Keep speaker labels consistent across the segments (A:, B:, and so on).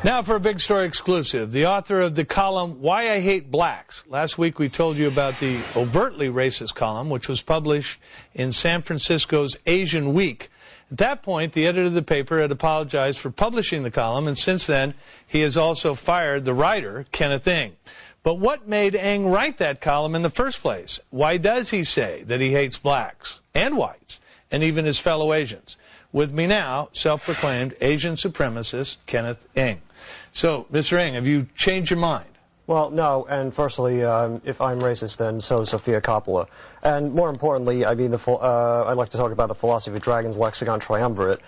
A: Now for a big story exclusive. The author of the column, Why I Hate Blacks. Last week we told you about the overtly racist column, which was published in San Francisco's Asian Week. At that point, the editor of the paper had apologized for publishing the column, and since then, he has also fired the writer, Kenneth Eng. But what made Eng write that column in the first place? Why does he say that he hates blacks and whites and even his fellow Asians? With me now, self-proclaimed Asian supremacist Kenneth Eng. So, Mr. Eng, have you changed your mind?
B: Well, no, and firstly, if I'm racist, then so is Sophia Coppola. And more importantly, I mean, I'd like to talk about the philosophy of dragons lexicon triumvirate,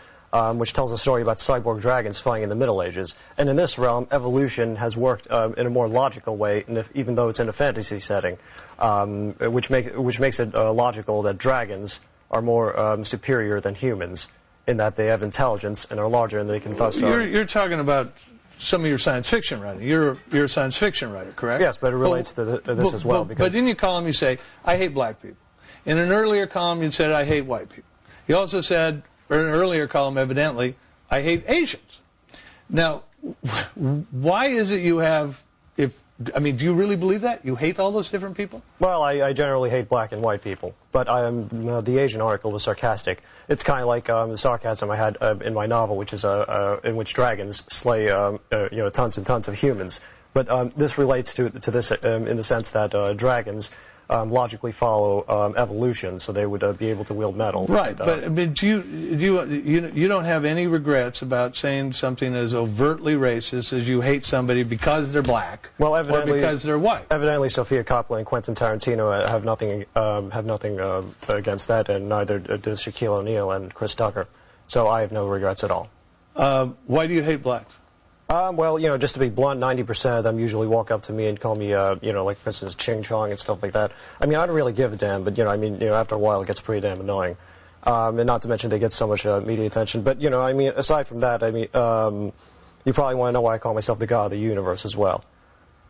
B: which tells a story about cyborg dragons fighting in the Middle Ages. And in this realm, evolution has worked in a more logical way, and even though it's in a fantasy setting, which makes it logical that dragons are more superior than humans, in that they have intelligence and are larger and they can thus...
A: You're talking about some of your science fiction writing. You're a science fiction writer, correct?
B: Yes, but it relates to this as well.
A: But in your column you say, I hate black people. In an earlier column you said, I hate white people. You also said, or in an earlier column evidently, I hate Asians. Now, why is it you have... I mean, do you really believe that? You hate all those different people?
B: Well, I generally hate black and white people, but the Asian article was sarcastic. It's kind of like the sarcasm I had in my novel, which is in which dragons slay tons and tons of humans. But this relates to this in the sense that dragons logically follow evolution, so they would be able to wield metal.
A: Right, but you don't have any regrets about saying something as overtly racist as you hate somebody because they're black, or because they're white.
B: Evidently, Sophia Coppola and Quentin Tarantino have nothing against that, and neither does Shaquille O'Neal and Chris Tucker. So I have no regrets at all.
A: Why do you hate blacks?
B: Well, just to be blunt, 90% of them usually walk up to me and call me, like, for instance, Ching Chong and stuff like that. I mean, I don't really give a damn, but, after a while it gets pretty damn annoying. And not to mention they get so much media attention. But, I mean, aside from that, I mean, you probably want to know why I call myself the god of the universe as well.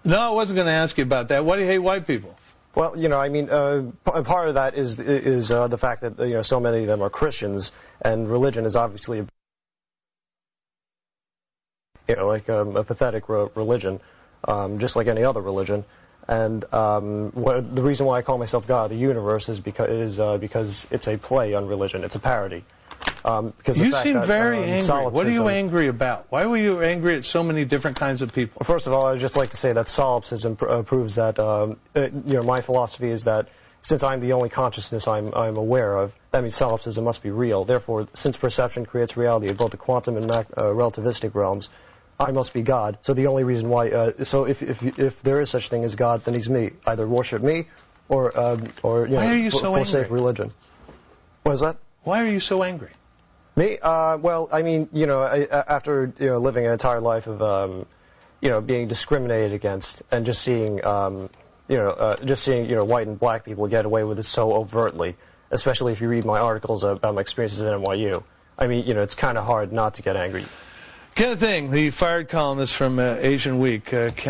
A: No, I wasn't going to ask you about that. Why do you hate white people?
B: Well, I mean, part of that is the fact that, so many of them are Christians, and religion is obviously like a pathetic religion, just like any other religion. And the reason why I call myself God of the universe is because it's a play on religion. It's a parody.
A: You seem very angry. What are you angry about? Why were you angry at so many different kinds of people?
B: Well, first of all, I'd just like to say that solipsism proves that, my philosophy is that since I'm the only consciousness I'm aware of, that means solipsism must be real. Therefore, since perception creates reality in both the quantum and relativistic realms, I must be God. So the only reason why, so if there is such thing as God, then he's me. Either worship me, or forsake religion. What is that?
A: Why are you so angry?
B: Me? Well, I mean, after living an entire life of, being discriminated against and just seeing, white and black people get away with it so overtly, especially if you read my articles about my experiences at NYU. I mean, it's kind of hard not to get angry.
A: Kenneth Eng, the fired columnist from Asian Week.